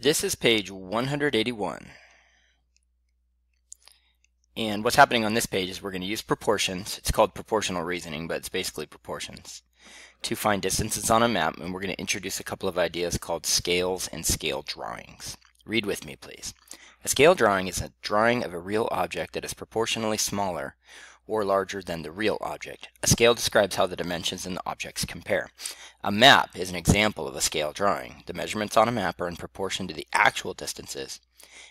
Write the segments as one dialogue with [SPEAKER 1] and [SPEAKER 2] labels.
[SPEAKER 1] This is page 181. And what's happening on this page is we're going to use proportions. It's called proportional reasoning, but it's basically proportions, to find distances on a map, and we're going to introduce a couple of ideas called scales and scale drawings. Read with me, please. A scale drawing is a drawing of a real object that is proportionally smaller or larger than the real object. A scale describes how the dimensions in the objects compare. A map is an example of a scale drawing. The measurements on a map are in proportion to the actual distances.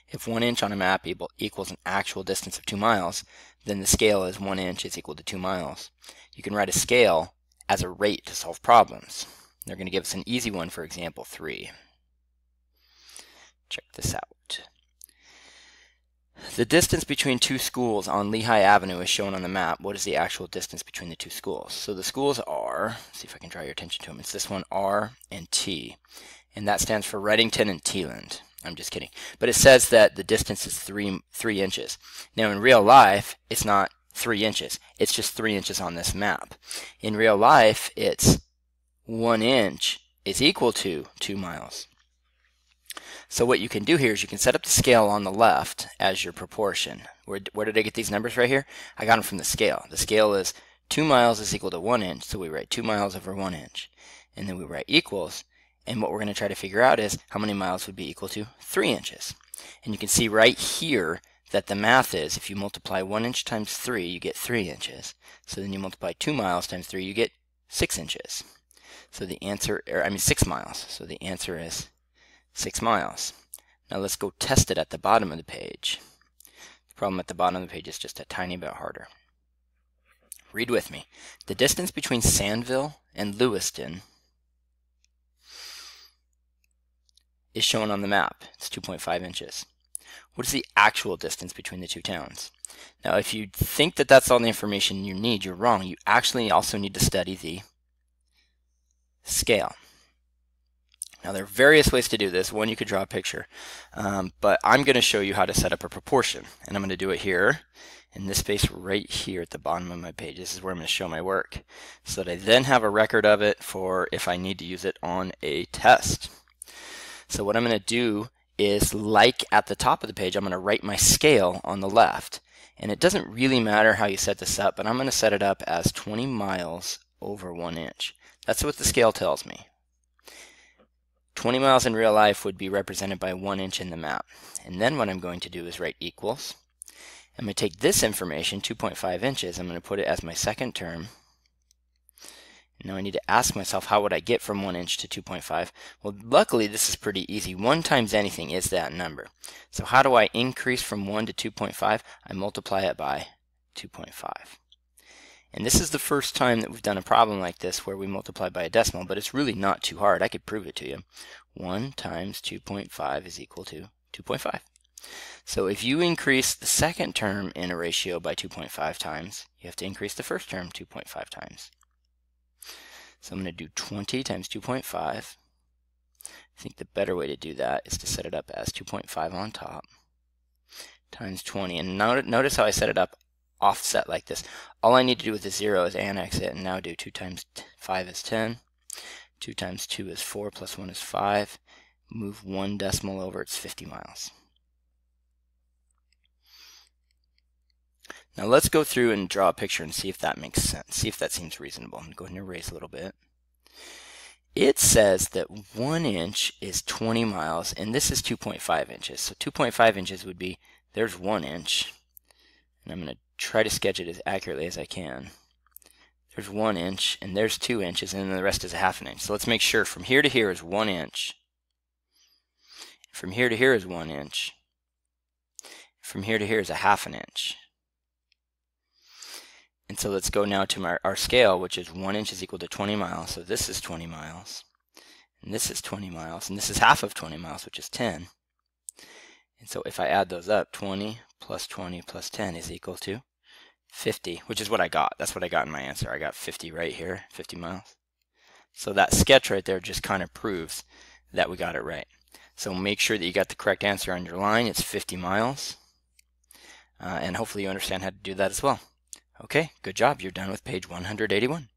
[SPEAKER 1] If 1 inch on a map equals an actual distance of 2 miles, then the scale is 1 inch is equal to 2 miles. You can write a scale as a rate to solve problems. They're going to give us an easy one for example 3. Check this out. The distance between two schools on Lehigh Avenue is shown on the map. What is the actual distance between the two schools? So the schools are, let's see if I can draw your attention to them. It's this one, R and T. And that stands for Reddington and Teeland. I'm just kidding. But it says that the distance is 3 inches. Now in real life, it's not 3 inches. It's just 3 inches on this map. In real life, it's 1 inch is equal to 2 miles. So what you can do here is you can set up the scale on the left as your proportion. Where did I get these numbers right here? I got them from the scale. The scale is 2 miles is equal to 1 inch, so we write 2 miles over 1 inch. And then we write equals, and what we're going to try to figure out is how many miles would be equal to 3 inches. And you can see right here that the math is if you multiply 1 inch times 3, you get 3 inches. So then you multiply 2 miles times 3, you get 6 inches. So the answer, 6 miles. So the answer is 6 miles. Now let's go test it at the bottom of the page. The problem at the bottom of the page is just a tiny bit harder. Read with me. The distance between Sandville and Lewiston is shown on the map. It's 2.5 inches. What is the actual distance between the two towns? Now if you think that that's all the information you need, you're wrong. You actually also need to study the scale. Now there are various ways to do this. One, you could draw a picture, but I'm going to show you how to set up a proportion, and I'm going to do it here in this space right here at the bottom of my page. This is where I'm going to show my work, so that I then have a record of it for if I need to use it on a test. So what I'm going to do is, like at the top of the page, I'm going to write my scale on the left, and it doesn't really matter how you set this up, but I'm going to set it up as 20 miles over 1 inch. That's what the scale tells me. 20 miles in real life would be represented by 1 inch in the map. And then what I'm going to do is write equals. I'm going to take this information, 2.5 inches, I'm going to put it as my second term. Now I need to ask myself, how would I get from 1 inch to 2.5? Well, luckily this is pretty easy. 1 times anything is that number. So how do I increase from 1 to 2.5? I multiply it by 2.5. And this is the first time that we've done a problem like this where we multiply by a decimal, but it's really not too hard. I could prove it to you. 1 times 2.5 is equal to 2.5. So if you increase the second term in a ratio by 2.5 times, you have to increase the first term 2.5 times. So I'm going to do 20 times 2.5. I think the better way to do that is to set it up as 2.5 on top times 20. And notice how I set it up offset like this. All I need to do with the 0 is annex it, and now do 2 times 5 is 10. 2 times 2 is 4, plus 1 is 5. Move 1 decimal over, it's 50 miles. Now let's go through and draw a picture and see if that makes sense. See if that seems reasonable. I'm going to go ahead and erase a little bit. It says that 1 inch is 20 miles, and this is 2.5 inches. So 2.5 inches would be, there's 1 inch. And I'm going to try to sketch it as accurately as I can. There's 1 inch, and there's 2 inches, and then the rest is a half an inch. So let's make sure from here to here is 1 inch. From here to here is 1 inch. From here to here is a half an inch. And so let's go now to our scale, which is 1 inch is equal to 20 miles. So this is 20 miles, and this is 20 miles, and this is half of 20 miles, which is 10. And so if I add those up, 20 plus 20 plus 10 is equal to 50, which is what I got. That's what I got in my answer. I got 50 right here, 50 miles. So that sketch right there just kind of proves that we got it right. So make sure that you got the correct answer on your line. It's 50 miles. And hopefully you understand how to do that as well. Okay, good job. You're done with page 181.